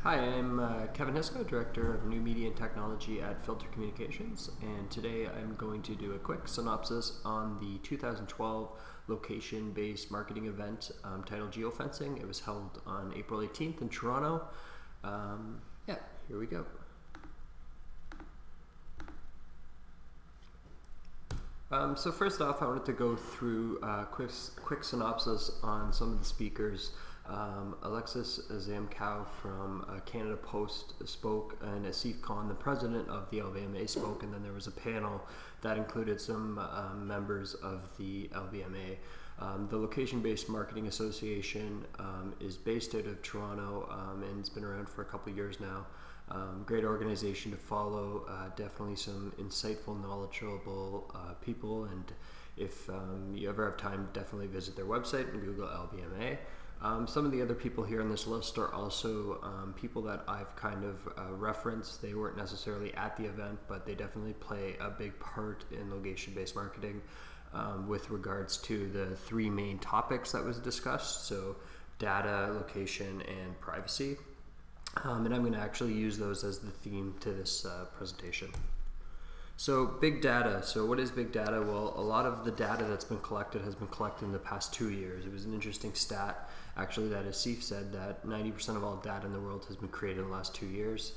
Hi, I'm Kevin Hisco, Director of New Media and Technology at Filter Communications, and today I'm going to do a quick synopsis on the 2012 location-based marketing event titled Geofencing. It was held on April 18th in Toronto. Here we go. So first off, I wanted to go through a quick synopsis on some of the speakers. Alexis Zamkow from Canada Post spoke, and Asif Khan, the president of the LBMA, spoke, and then there was a panel that included some members of the LBMA. The Location-Based Marketing Association is based out of Toronto, and it's been around for a couple of years now. Great organization to follow, definitely some insightful, knowledgeable people, and if you ever have time, definitely visit their website and Google LBMA. Some of the other people here on this list are also people that I've kind of referenced. They weren't necessarily at the event, but they definitely play a big part in location-based marketing with regards to the three main topics that was discussed, so data, location, and privacy. And I'm going to actually use those as the theme to this presentation. So big data. So what is big data? Well, a lot of the data that's been collected has been collected in the past 2 years. It was an interesting stat, actually, that Asif said that 90% of all data in the world has been created in the last 2 years.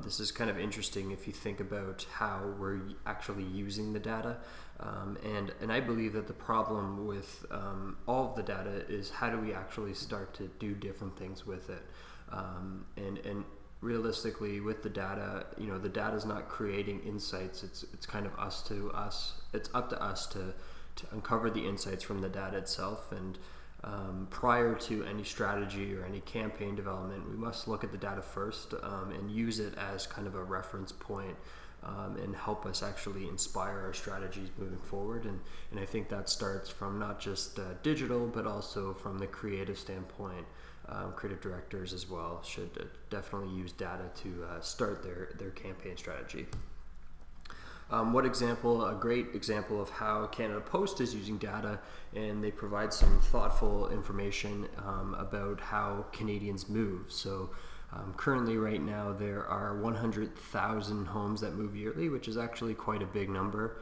This is kind of interesting if you think about how we're actually using the data. And I believe that the problem with all of the data is how do we actually start to do different things with it. And realistically, with the data, the data is not creating insights. It's kind of us to us. It's up to us to uncover the insights from the data itself. And prior to any strategy or any campaign development, we must look at the data first and use it as kind of a reference point and help us actually inspire our strategies moving forward. And I think that starts from not just digital, but also from the creative standpoint. Creative directors as well should definitely use data to start their campaign strategy. A great example of how Canada Post is using data, and they provide some thoughtful information about how Canadians move. So currently right now there are 100,000 homes that move yearly, which is actually quite a big number.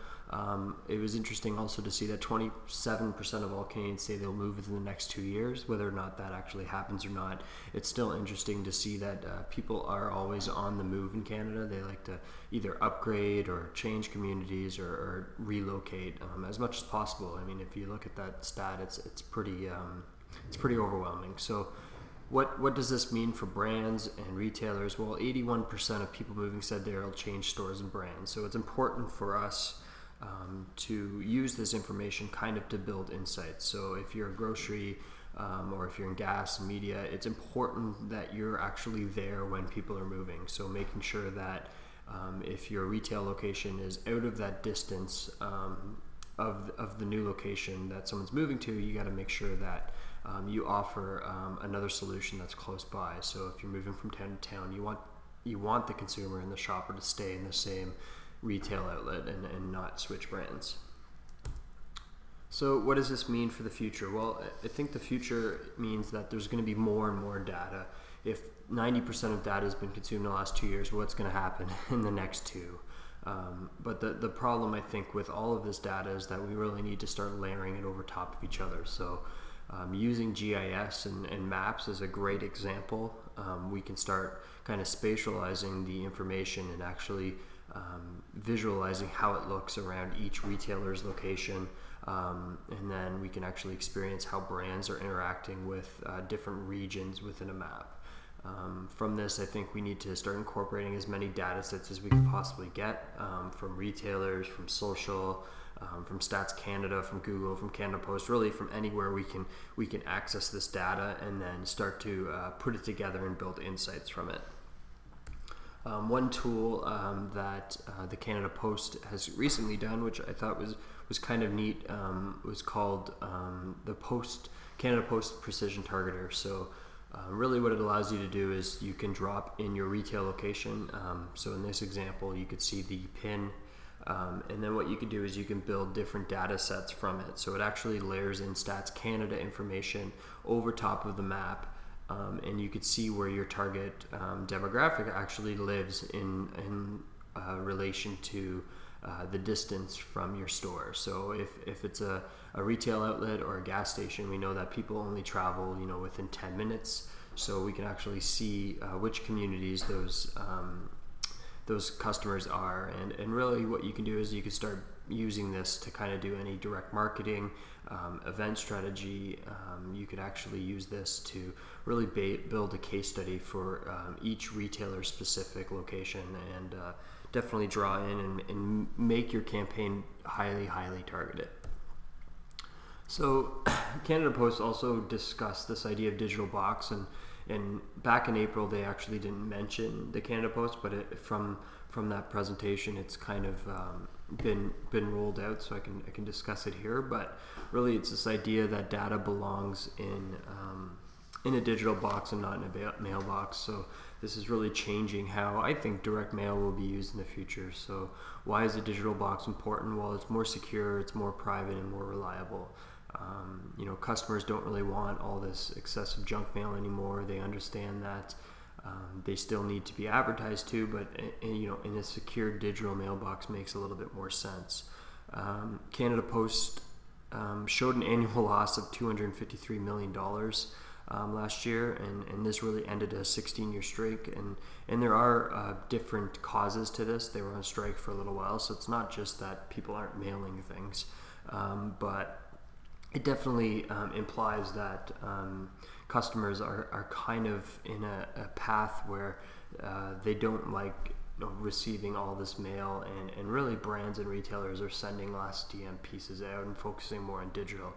It was interesting also to see that 27% of all Canadians say they'll move within the next 2 years. Whether or not that actually happens or not, it's still interesting to see that people are always on the move in Canada. They like to either upgrade or change communities or relocate as much as possible. I mean, if you look at that stat, it's pretty overwhelming. So what does this mean for brands and retailers? Well, 81% of people moving said they'll change stores and brands. So it's important for us to use this information kind of to build insights. So if you're a grocery or if you're in gas and media, it's important that you're actually there when people are moving. So making sure that if your retail location is out of that distance of the new location that someone's moving to, you got to make sure that you offer another solution that's close by. So if you're moving from town to town, you want the consumer and the shopper to stay in the same retail outlet and not switch brands. So what does this mean for the future? Well, I think the future means that there's going to be more and more data. If 90% of data has been consumed in the last 2 years, what's going to happen in the next two? But the problem, I think, with all of this data is that we really need to start layering it over top of each other. So using GIS and maps is a great example. We can start kind of spatializing the information and actually visualizing how it looks around each retailer's location, and then we can actually experience how brands are interacting with different regions within a map. From this, I think we need to start incorporating as many data sets as we can possibly get from retailers, from social, from Stats Canada, from Google, from Canada Post, really from anywhere we can access this data and then start to put it together and build insights from it. One tool that the Canada Post has recently done, which I thought was kind of neat, was called the Canada Post Precision Targeter. So really what it allows you to do is you can drop in your retail location. So in this example, you could see the pin, and then what you can do is you can build different data sets from it. So it actually layers in Stats Canada information over top of the map and you could see where your target demographic actually lives in relation to the distance from your store. So if it's a retail outlet or a gas station, we know that people only travel within 10 minutes. So we can actually see which communities those customers are, and really what you can do is you can start using this to kind of do any direct marketing, event strategy. You could actually use this to really build a case study for each retailer specific location, and definitely draw in and make your campaign highly targeted. So Canada Post also discussed this idea of digital box, and back in April they actually didn't mention the Canada Post, but from that presentation it's kind of been rolled out, so I can discuss it here. But really it's this idea that data belongs in a digital box and not in a mailbox. So this is really changing how I think direct mail will be used in the future. So why is a digital box important? Well, it's more secure, it's more private, and more reliable. Customers don't really want all this excessive junk mail anymore. They understand that they still need to be advertised to, but in a secure digital mailbox makes a little bit more sense. Canada Post showed an annual loss of $253 million last year, and this really ended a 16-year streak. And there are different causes to this. They were on strike for a little while, so it's not just that people aren't mailing things, but it definitely implies that customers are kind of in a path where they don't like receiving all this mail, and really brands and retailers are sending less DM pieces out and focusing more on digital.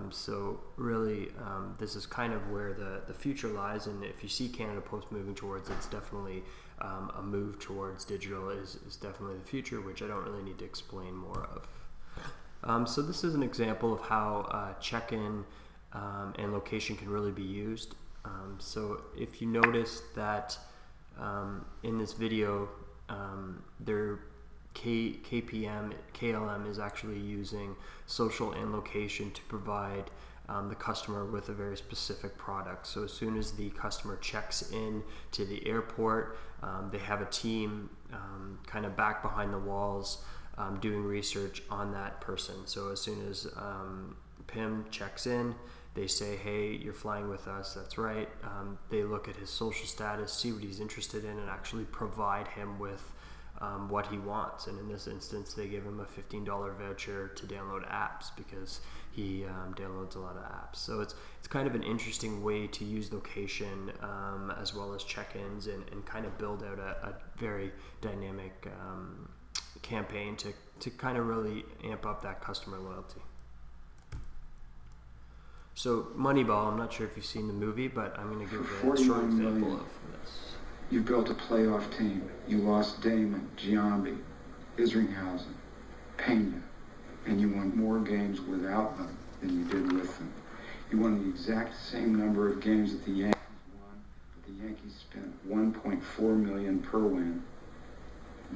So really this is kind of where the future lies, and if you see Canada Post moving towards, it's definitely a move towards digital is definitely the future, which I don't really need to explain more of. So this is an example of how check-in and location can really be used. So if you notice that in this video, their KLM is actually using social and location to provide the customer with a very specific product. So as soon as the customer checks in to the airport, they have a team kind of back behind the walls doing research on that person. So as soon as Pim checks in, they say, hey, you're flying with us, that's right. They look at his social status, see what he's interested in, and actually provide him with what he wants. And in this instance, they give him a $15 voucher to download apps because he downloads a lot of apps. So it's kind of an interesting way to use location as well as check-ins, and kind of build out a very dynamic campaign to kind of really amp up that customer loyalty. So Moneyball, I'm not sure if you've seen the movie, but I'm going to give a short example of this. You built a playoff team. You lost Damon, Giambi, Isringhausen, Pena, and you won more games without them than you did with them. You won the exact same number of games that the Yankees won, but the Yankees spent $1.4 million per win.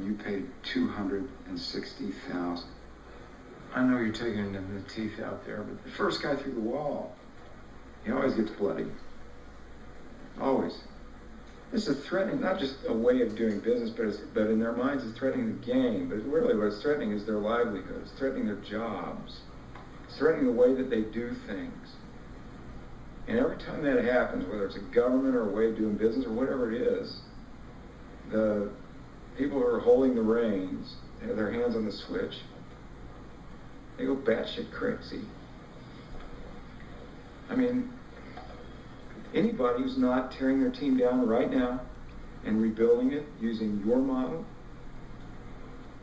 You paid $260,000. I know you're taking the teeth out there, but the first guy through the wall, he always gets bloody. Always. This is threatening, not just a way of doing business, but in their minds it's threatening the game. But really what it's threatening is their livelihood. It's threatening their jobs. It's threatening the way that they do things. And every time that happens, whether it's a government or a way of doing business or whatever it is, the people who are holding the reins, they have their hands on the switch, they go batshit crazy. I mean, anybody who's not tearing their team down right now and rebuilding it using your model,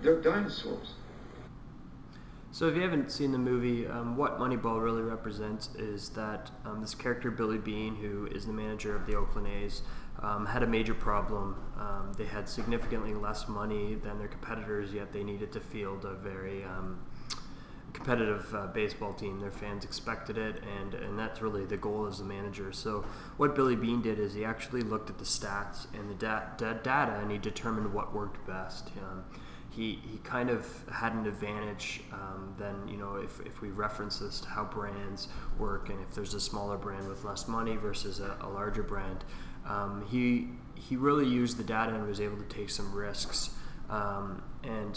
they're dinosaurs. So if you haven't seen the movie, what Moneyball really represents is that this character, Billy Beane, who is the manager of the Oakland A's, had a major problem. They had significantly less money than their competitors, yet they needed to field a very competitive baseball team. Their fans expected it, and that's really the goal as the manager. So what Billy Beane did is he actually looked at the stats and the data, and he determined what worked best. he kind of had an advantage than, if we reference this to how brands work, and if there's a smaller brand with less money versus a larger brand, he really used the data and was able to take some risks, and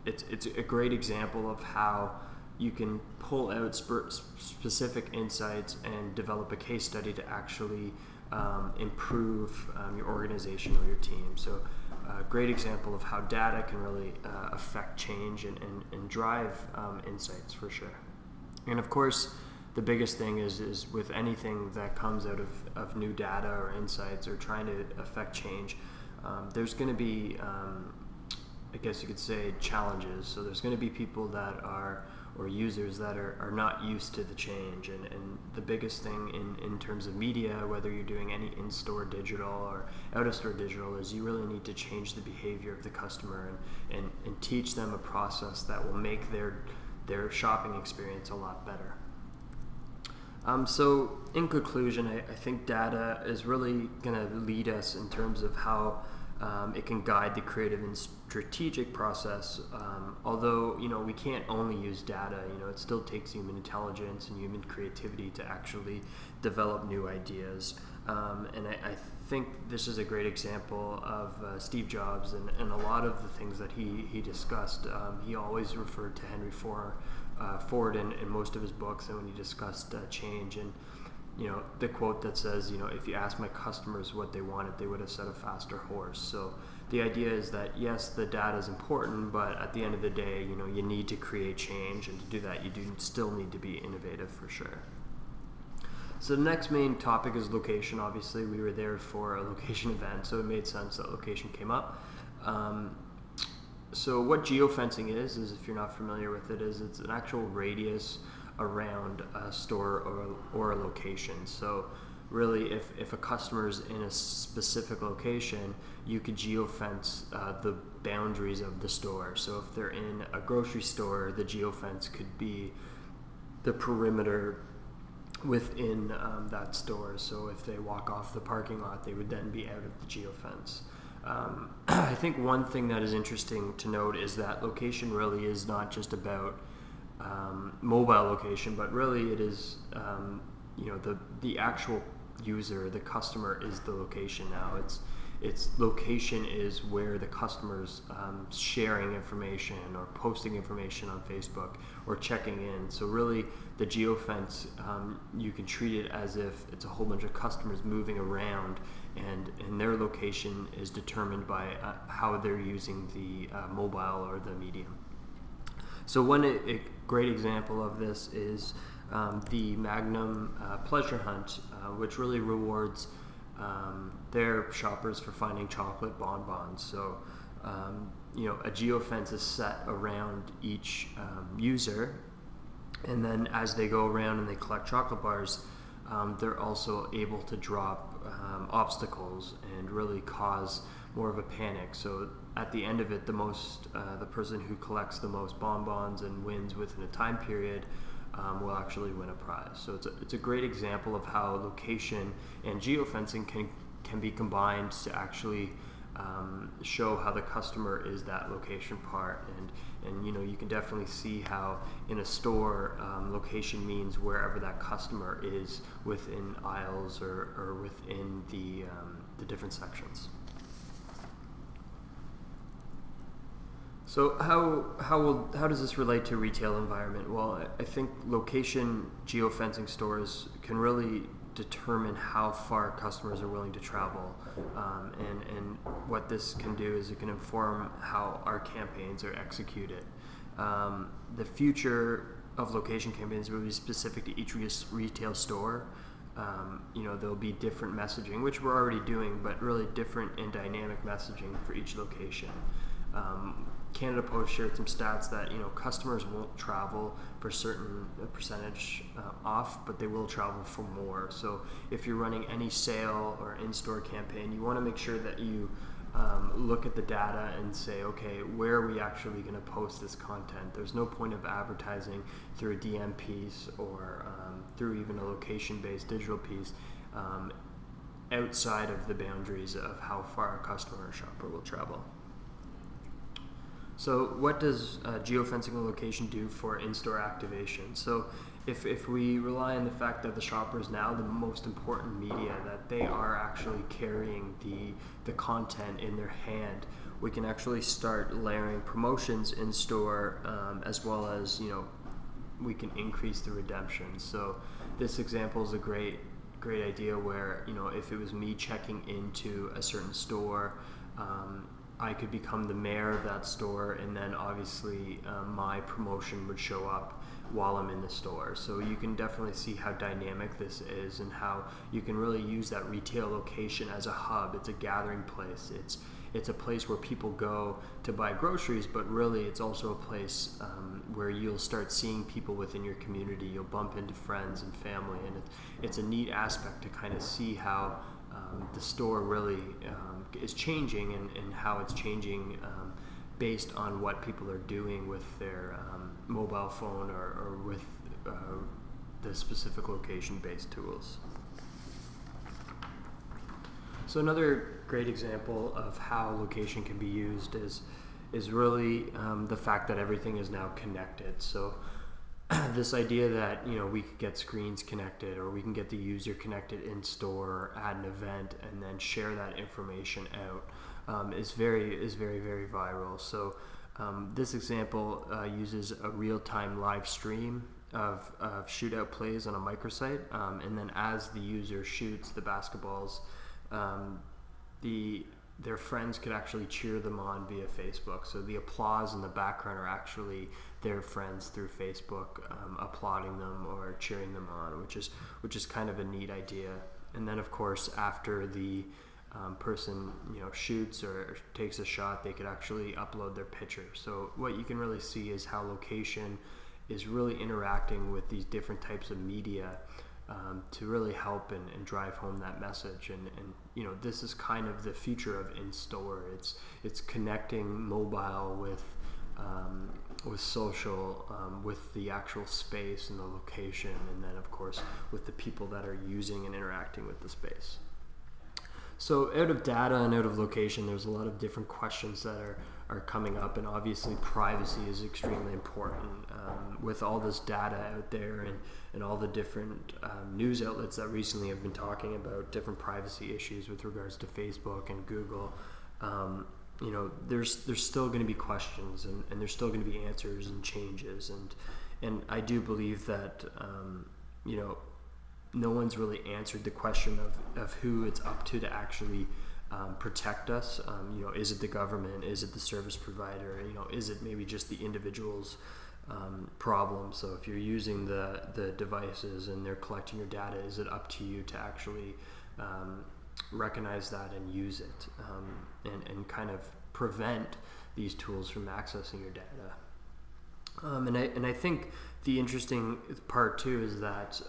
it's a great example of how you can pull out specific insights and develop a case study to actually improve your organization or your team. So a great example of how data can really affect change and drive insights for sure. And of course, the biggest thing is with anything that comes out of new data or insights or trying to affect change, there's going to be, I guess you could say, challenges. So there's going to be people that are, or users that are not used to the change. And the biggest thing in terms of media, whether you're doing any in-store digital or out-of-store digital, is you really need to change the behavior of the customer and teach them a process that will make their shopping experience a lot better. So in conclusion, I think data is really going to lead us in terms of how it can guide the creative and strategic process. Although we can't only use data, it still takes human intelligence and human creativity to actually develop new ideas. And I think this is a great example of Steve Jobs and a lot of the things that he discussed. He always referred to Henry Ford in most of his books, and when he discussed change, and the quote that says, if you ask my customers what they wanted, they would have said a faster horse. So the idea is that yes, the data is important, but at the end of the day, you need to create change, and to do that, you do still need to be innovative for sure. So the next main topic is location. Obviously, we were there for a location event, so it made sense that location came up. So what geofencing is if you're not familiar with it, is it's an actual radius around a store or a location. So really, if a customer's in a specific location, you could geofence the boundaries of the store. So if they're in a grocery store, the geofence could be the perimeter within that store. So if they walk off the parking lot, they would then be out of the geofence. I think one thing that is interesting to note is that location really is not just about mobile location, but really it is the actual user, the customer, is the location now. Its location is where the customer's sharing information or posting information on Facebook or checking in. So really, the geofence, you can treat it as if it's a whole bunch of customers moving around, and their location is determined by how they're using the mobile or the medium. So a great example of this is the Magnum Pleasure Hunt, which really rewards their shoppers for finding chocolate bonbons. So a geofence is set around each user, and then as they go around and they collect chocolate bars, they're also able to drop obstacles and really cause more of a panic. So at the end of it, the person who collects the most bonbons and wins within a time period will actually win a prize. So it's a great example of how location and geofencing can be combined to actually show how the customer is that location part, and you can definitely see how in a store, location means wherever that customer is within aisles or within the different sections. So how does this relate to retail environment? Well, I think location geofencing stores can really determine how far customers are willing to travel, and what this can do is it can inform how our campaigns are executed. The future of location campaigns will be specific to each retail store. There'll be different messaging, which we're already doing, but really different and dynamic messaging for each location. Canada Post shared some stats that customers won't travel for a certain percentage off, but they will travel for more. So if you're running any sale or in-store campaign, you want to make sure that you look at the data and say, okay, where are we actually going to post this content? There's no point of advertising through a DM piece or through even a location-based digital piece outside of the boundaries of how far a customer or shopper will travel. So what does geofencing a location do for in-store activation? So if we rely on the fact that the shopper is now the most important media, that they are actually carrying the content in their hand, we can actually start layering promotions in store, as well as, we can increase the redemption. So this example is a great idea where, if it was me checking into a certain store, I could become the mayor of that store, and then obviously my promotion would show up while I'm in the store. So you can definitely see how dynamic this is, and how you can really use that retail location as a hub. It's a gathering place. It's a place where people go to buy groceries, but really it's also a place where you'll start seeing people within your community. You'll bump into friends and family, and it's a neat aspect to kind of see how the store really is changing, and how it's changing based on what people are doing with their mobile phone, or with the specific location-based tools. So another great example of how location can be used is really the fact that everything is now connected. So this idea that we could get screens connected, or we can get the user connected in store, add an event, and then share that information out is very viral. So this example uses a real-time live stream of shootout plays on a microsite, and then as the user shoots the basketballs, their friends could actually cheer them on via Facebook. So the applause in the background are actually their friends through Facebook applauding them or cheering them on, which is kind of a neat idea. And then of course, after the person shoots or takes a shot, they could actually upload their picture. So what you can really see is how location is really interacting with these different types of media to really help and drive home that message. And this is kind of the future of in-store. It's connecting mobile with social, with the actual space and the location, and then of course with the people that are using and interacting with the space. So out of data and out of location, there's a lot of different questions that are coming up, and obviously privacy is extremely important. With all this data out there, and all the different news outlets that recently have been talking about different privacy issues with regards to Facebook and Google, there's still going to be questions, and there's still going to be answers and changes, and I do believe that no one's really answered the question of who it's up to actually protect us. Is it the government? Is it the service provider? Is it maybe just the individual's problem? So if you're using the devices and they're collecting your data, is it up to you to actually recognize that and use it, and kind of prevent these tools from accessing your data? And I think the interesting part too is that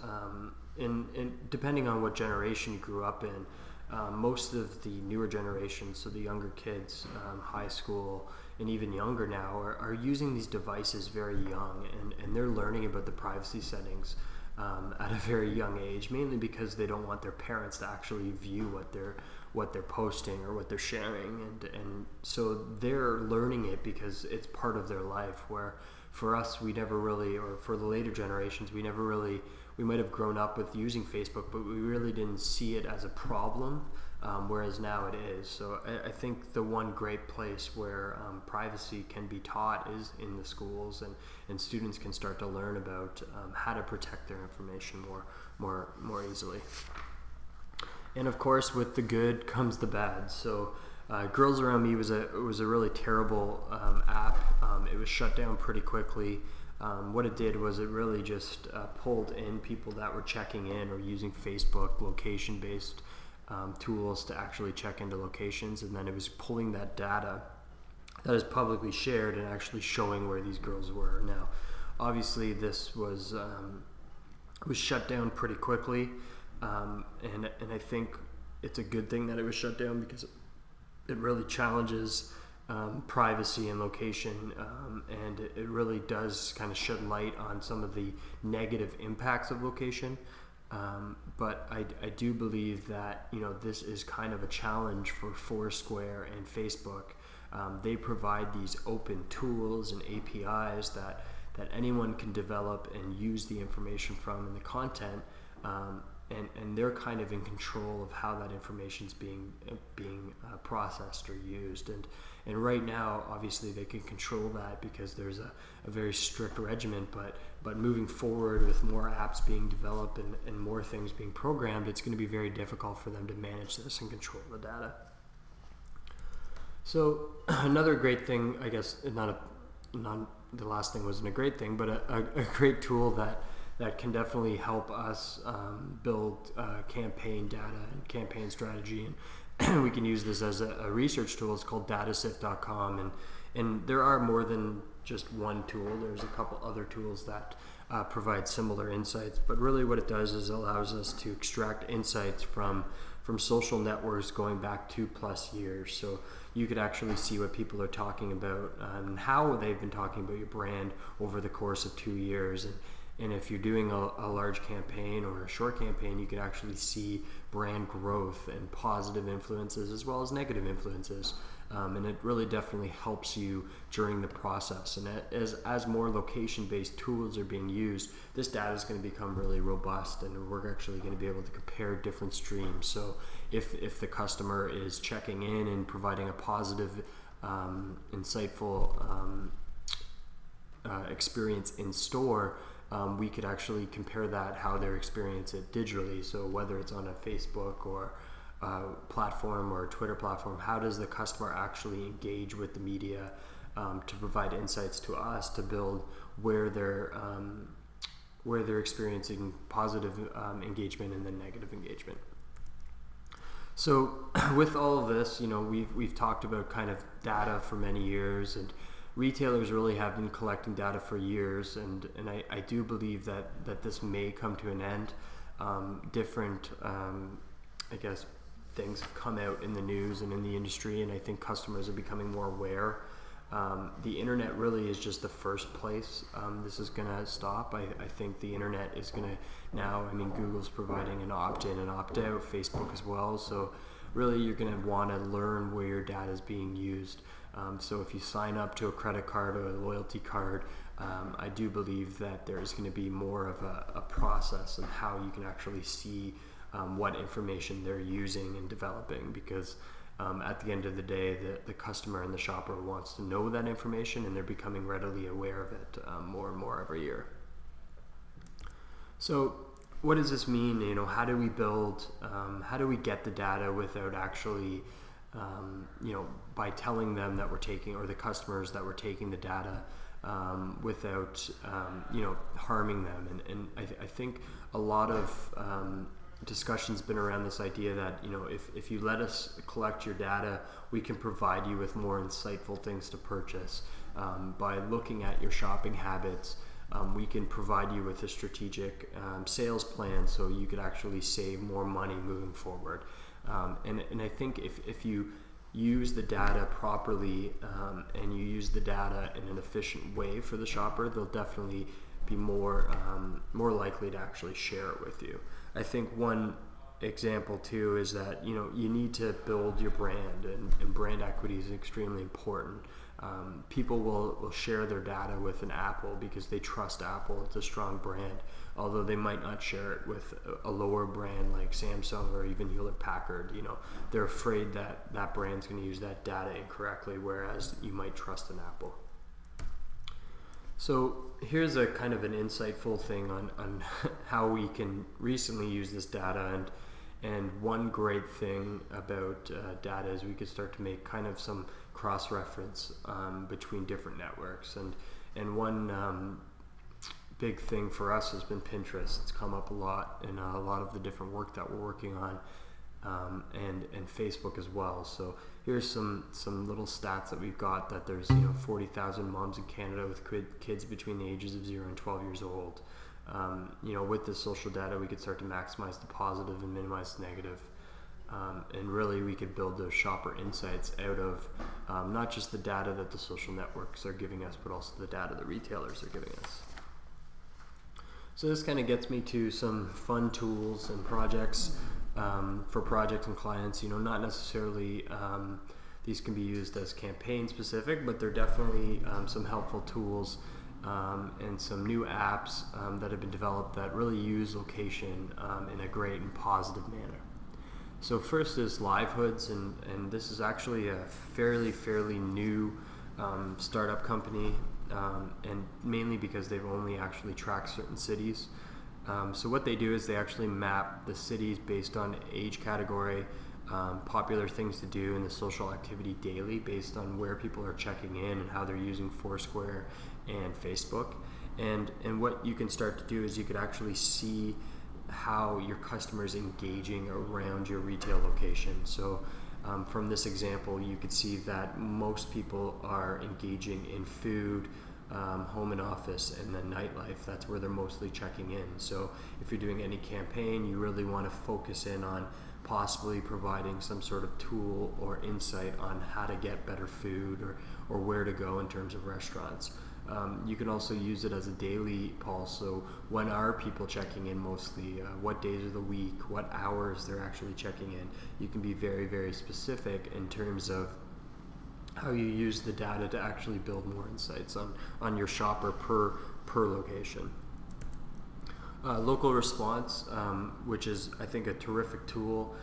depending on what generation you grew up in, most of the newer generations, so the younger kids, high school and even younger now, are using these devices very young, and they're learning about the privacy settings at a very young age, mainly because they don't want their parents to actually view what they're posting or what they're sharing, and so they're learning it because it's part of their life. Where for us, we never really, or for the later generations, we might have grown up with using Facebook, but we really didn't see it as a problem, whereas now it is. So I think the one great place where privacy can be taught is in the schools, and students can start to learn about how to protect their information more easily. And of course, with the good comes the bad. So Girls Around Me was a really terrible app. It was shut down pretty quickly. What it did was it really just pulled in people that were checking in or using Facebook location-based tools to actually check into locations, and then it was pulling that data that is publicly shared and actually showing where these girls were. Now, obviously, this was shut down pretty quickly, and I think it's a good thing that it was shut down, because it really challenges privacy and location, and it really does kind of shed light on some of the negative impacts of location. But I do believe that this is kind of a challenge for Foursquare and Facebook They provide these open tools and APIs that anyone can develop and use the information from and the content, and they're kind of in control of how that information is being processed or used. And right now, obviously, they can control that because there's a very strict regimen. But moving forward with more apps being developed and more things being programmed, it's going to be very difficult for them to manage this and control the data. So another great thing, I guess, not the last thing wasn't a great thing, but a great tool that can definitely help us build campaign data and campaign strategy, and we can use this as a research tool. It's called datasift.com, and there are more than just one tool. There's a couple other tools that provide similar insights, but really what it does is it allows us to extract insights from social networks going back 2+ years. So you could actually see what people are talking about and how they've been talking about your brand over the course of 2 years. And if you're doing a large campaign or a short campaign, you can actually see brand growth and positive influences as well as negative influences. And it really definitely helps you during the process. And as more location-based tools are being used, this data is going to become really robust, and we're actually going to be able to compare different streams. So if the customer is checking in and providing a positive, insightful experience in store, we could actually compare that how they're experiencing it digitally. So whether it's on a Facebook or platform or a Twitter platform, how does the customer actually engage with the media to provide insights to us to build where they're experiencing positive engagement and then negative engagement. So with all of this, we've talked about kind of data for many years, and retailers really have been collecting data for years, and I do believe that this may come to an end. Different, I guess, things have come out in the news and in the industry, and I think customers are becoming more aware. The internet really is just the first place this is going to stop. I think the internet is going to now, Google's providing an opt-in and opt-out, Facebook as well, so really you're going to want to learn where your data is being used. So if you sign up to a credit card or a loyalty card, I do believe that there's going to be more of a process of how you can actually see what information they're using and developing, because at the end of the day, the customer and the shopper wants to know that information, and they're becoming readily aware of it more and more every year. So what does this mean? How do we build, how do we get the data without actually by telling them that we're taking, or the customers that we're taking the data without harming them? And I think a lot of discussion's been around this idea that if you let us collect your data, we can provide you with more insightful things to purchase. By looking at your shopping habits, we can provide you with a strategic sales plan so you could actually save more money moving forward. And I think if you use the data properly and you use the data in an efficient way for the shopper, they'll definitely be more likely to actually share it with you. I think one example too is that you need to build your brand, and brand equity is extremely important. People will share their data with an Apple because they trust Apple. It's a strong brand, although they might not share it with a lower brand like Samsung or even Hewlett Packard. They're afraid that brand's going to use that data incorrectly, whereas you might trust an Apple. So here's a kind of an insightful thing on how we can recently use this data, and one great thing about data is we could start to make kind of some cross-reference between different networks, and one big thing for us has been Pinterest. It's come up a lot in a lot of the different work that we're working on, and Facebook as well. So here's some little stats that we've got, that there's 40,000 moms in Canada with kids between the ages of 0 and 12 years old. With this social data, we could start to maximize the positive and minimize the negative. And really we could build those shopper insights out of not just the data that the social networks are giving us, but also the data the retailers are giving us. So this kind of gets me to some fun tools and projects for projects and clients, not necessarily these can be used as campaign specific, but they're definitely some helpful tools and some new apps that have been developed that really use location in a great and positive manner. So first is Livelihoods, and this is actually a fairly new startup company, and mainly because they've only actually tracked certain cities. So what they do is they actually map the cities based on age category, popular things to do, and the social activity daily based on where people are checking in and how they're using Foursquare and Facebook. And what you can start to do is you could actually see how your customers engaging around your retail location. So from this example, you could see that most people are engaging in food, home and office, and then nightlife. That's where they're mostly checking in. So if you're doing any campaign, you really want to focus in on possibly providing some sort of tool or insight on how to get better food or where to go in terms of restaurants. You can also use it as a daily pulse. So when are people checking in mostly? What days of the week? What hours they're actually checking in? You can be very specific in terms of how you use the data to actually build more insights on your shopper per location. Local response, which is I think a terrific tool.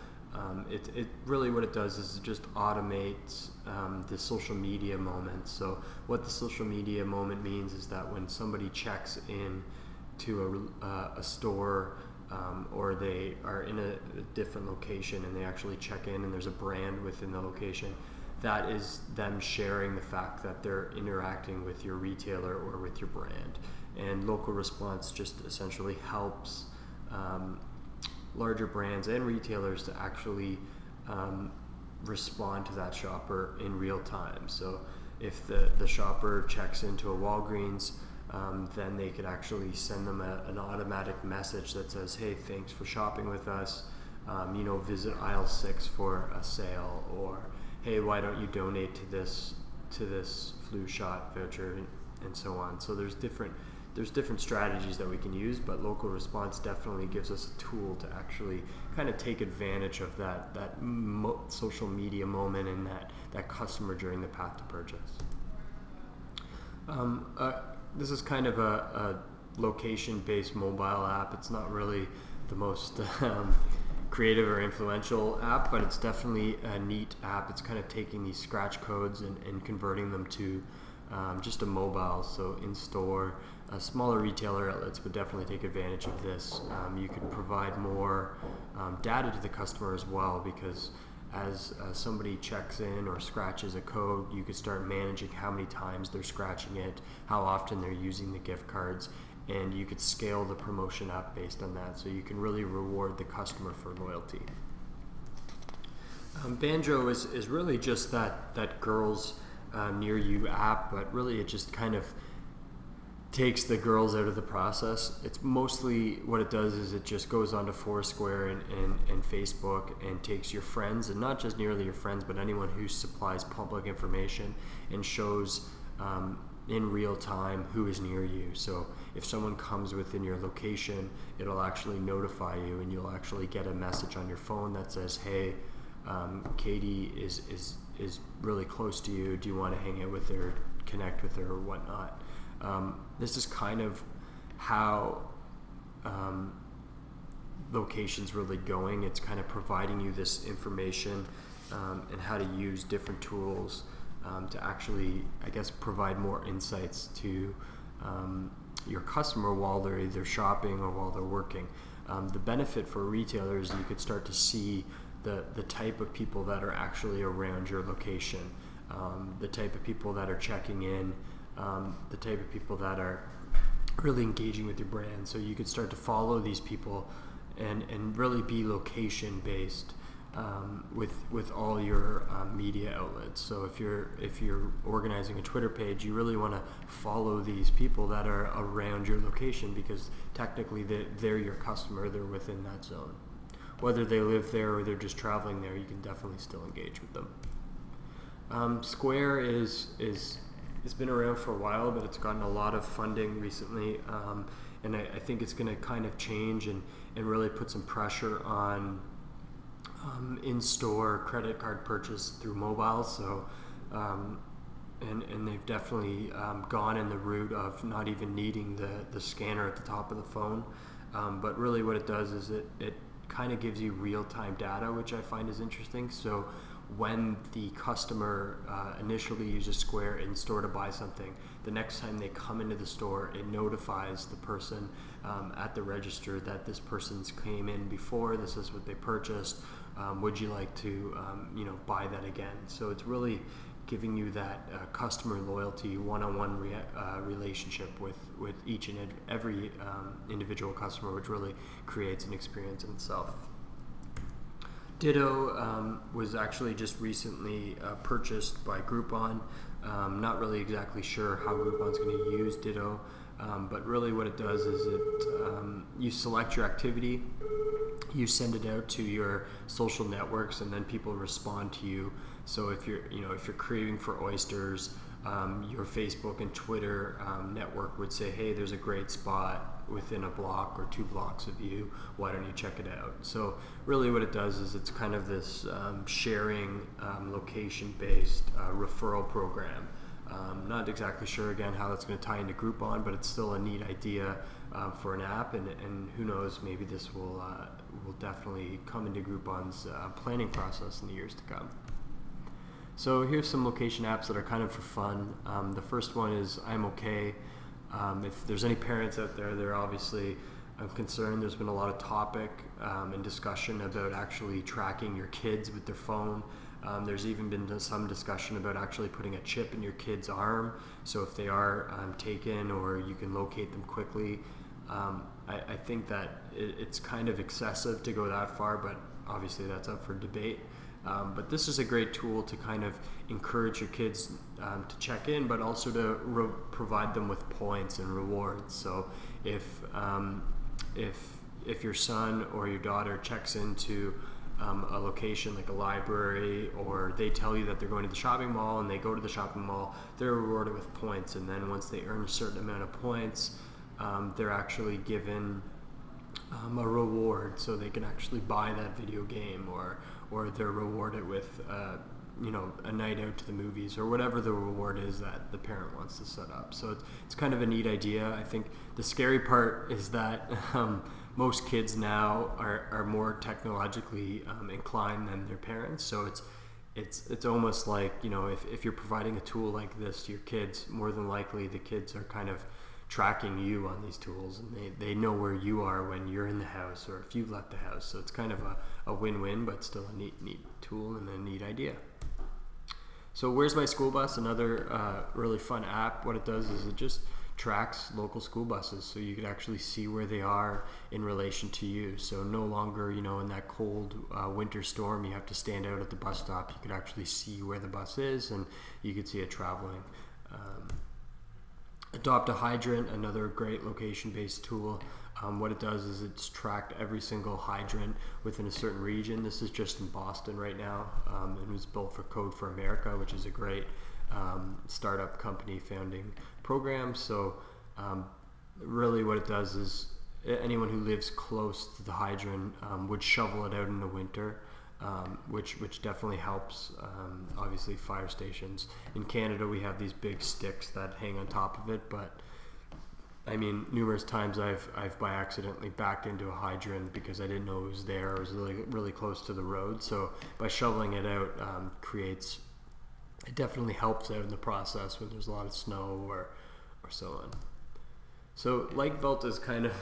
It really what it does is it just automates the social media moment. So what the social media moment means is that when somebody checks in to a store or they are in a different location and they actually check in and there's a brand within the location, that is them sharing the fact that they're interacting with your retailer or with your brand. And local response just essentially helps larger brands and retailers to actually respond to that shopper in real time. So if the shopper checks into a Walgreens, then they could actually send them an automatic message that says, hey, thanks for shopping with us, visit aisle 6 for a sale, or hey, why don't you donate to this flu shot voucher, and so on. So there's different strategies that we can use, but local response definitely gives us a tool to actually kind of take advantage of that social media moment and that customer during the path to purchase. This is kind of a location-based mobile app. It's not really the most creative or influential app, but it's definitely a neat app. It's kind of taking these scratch codes and converting them to just a mobile. So in store, smaller retailer outlets would definitely take advantage of this. You could provide more data to the customer as well, because as somebody checks in or scratches a code, you could start managing how many times they're scratching it, how often they're using the gift cards, and you could scale the promotion up based on that, so you can really reward the customer for loyalty. Banjo is really just that Girls Near You app, but really it just kind of takes the girls out of the process. It's mostly what it does is it just goes onto Foursquare and Facebook and takes your friends, and not just nearly your friends, but anyone who supplies public information, and shows in real time who is near you. So if someone comes within your location, it'll actually notify you, and you'll actually get a message on your phone that says, hey, Katie is really close to you. Do you want to hang out with her, connect with her, or whatnot? This is kind of how location's really going. It's kind of providing you this information and how to use different tools to actually, I guess, provide more insights to your customer while they're either shopping or while they're working. The benefit for retailers, you could start to see the type of people that are actually around your location, the type of people that are checking in, the type of people that are really engaging with your brand. So you could start to follow these people and really be location based with all your media outlets. So if you're organizing a Twitter page, you really want to follow these people that are around your location, because technically they're your customer. They're within that zone. Whether they live there or they're just traveling there, you can definitely still engage with them. Square it's been around for a while, but it's gotten a lot of funding recently, and I think it's going to kind of change and really put some pressure on in-store credit card purchase through mobile. So and they've definitely gone in the route of not even needing the scanner at the top of the phone. But really what it does is it kind of gives you real-time data, which I find is interesting. So when the customer initially uses Square in store to buy something, the next time they come into the store, it notifies the person at the register that this person's came in before, this is what they purchased, would you like to buy that again? So it's really giving you that customer loyalty, one-on-one relationship with each and every individual customer, which really creates an experience in itself. Ditto was actually just recently purchased by Groupon. Not really exactly sure how Groupon's going to use Ditto, but really what it does is you select your activity, you send it out to your social networks, and then people respond to you. So if you're craving for oysters, your Facebook and Twitter network would say, hey, there's a great spot within a block or 2 blocks of you, why don't you check it out? So really what it does is it's kind of this sharing location-based referral program. Not exactly sure again how that's going to tie into Groupon, but it's still a neat idea for an app, and who knows, maybe this will definitely come into Groupon's planning process in the years to come. So here's some location apps that are kind of for fun. The first one is I'm Okay. If there's any parents out there, they're obviously concerned. There's been a lot of topic and discussion about actually tracking your kids with their phone. There's even been some discussion about actually putting a chip in your kid's arm, so if they are taken, or you can locate them quickly. I think that it's kind of excessive to go that far, but obviously that's up for debate. But this is a great tool to kind of encourage your kids to check in, but also to provide them with points and rewards. So if your son or your daughter checks into a location like a library, or they tell you that they're going to the shopping mall and they go to the shopping mall, they're rewarded with points, and then once they earn a certain amount of points, they're actually given a reward, so they can actually buy that video game, or they're rewarded with a night out to the movies, or whatever the reward is that the parent wants to set up. So it's kind of a neat idea. I think the scary part is that most kids now are more technologically inclined than their parents. So it's almost like, if you're providing a tool like this to your kids, more than likely the kids are kind of tracking you on these tools, and they know where you are when you're in the house or if you've left the house. So it's kind of a win-win, but still a neat tool and a neat idea. So Where's My School Bus? Another really fun app. What it does is it just tracks local school buses, so you could actually see where they are in relation to you. So no longer, in that cold winter storm, you have to stand out at the bus stop. You could actually see where the bus is, and you could see it traveling. Adopt a Hydrant, another great location-based tool. What it does is it's tracked every single hydrant within a certain region. This is just in Boston right now, and it was built for Code for America, which is a great startup company founding program. So really what it does is anyone who lives close to the hydrant would shovel it out in the winter. Which definitely helps, obviously, fire stations. In Canada, we have these big sticks that hang on top of it, but I mean, numerous times I've by accidentally backed into a hydrant because I didn't know it was there. It was really close to the road. So by shoveling it out, it definitely helps out in the process when there's a lot of snow or so on. So Like Belt is kind of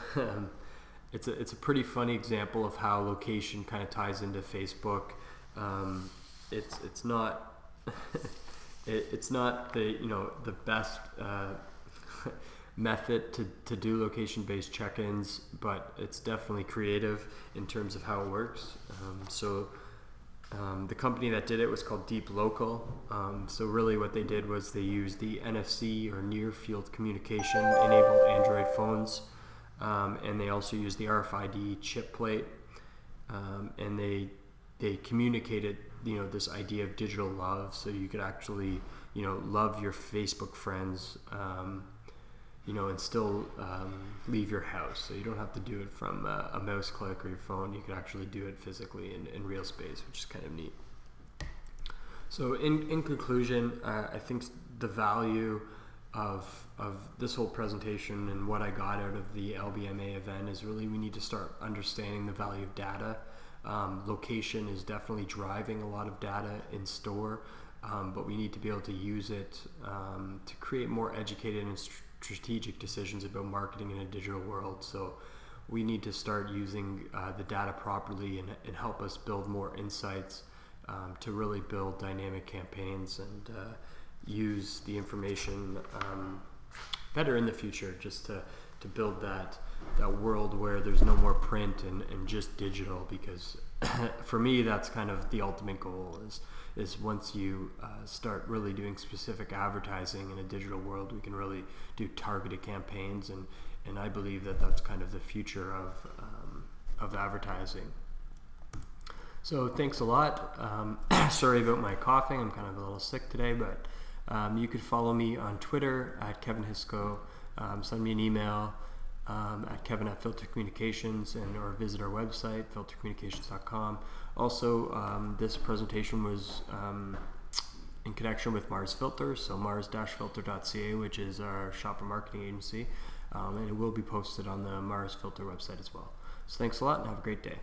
it's a pretty funny example of how location kind of ties into Facebook. It's not it's not the best method to do location-based check-ins, but it's definitely creative in terms of how it works. The company that did it was called Deep Local. So really what they did was they used the NFC, or near field communication, enabled Android phones. And they also use the RFID chip plate, and they communicated this idea of digital love, so you could actually love your Facebook friends and still leave your house. So you don't have to do it from a mouse click or your phone. You can actually do it physically in real space, which is kind of neat. So in conclusion, I think the value of this whole presentation and what I got out of the LBMA event is really we need to start understanding the value of data. Location is definitely driving a lot of data in store, but we need to be able to use it to create more educated and strategic decisions about marketing in a digital world. So we need to start using the data properly and help us build more insights to really build dynamic campaigns and use the information better in the future, just to build that world where there's no more print and just digital, because for me that's kind of the ultimate goal is once you start really doing specific advertising in a digital world, we can really do targeted campaigns, and I believe that that's kind of the future of advertising. So thanks a lot. Sorry about my coughing, I'm kind of a little sick today, but you could follow me on Twitter at Kevin Hisco, send me an email at kevin@filtercommunications, or visit our website, filtercommunications.com. Also, this presentation was in connection with Mars Filter, so mars-filter.ca, which is our shopper marketing agency, and it will be posted on the Mars Filter website as well. So thanks a lot and have a great day.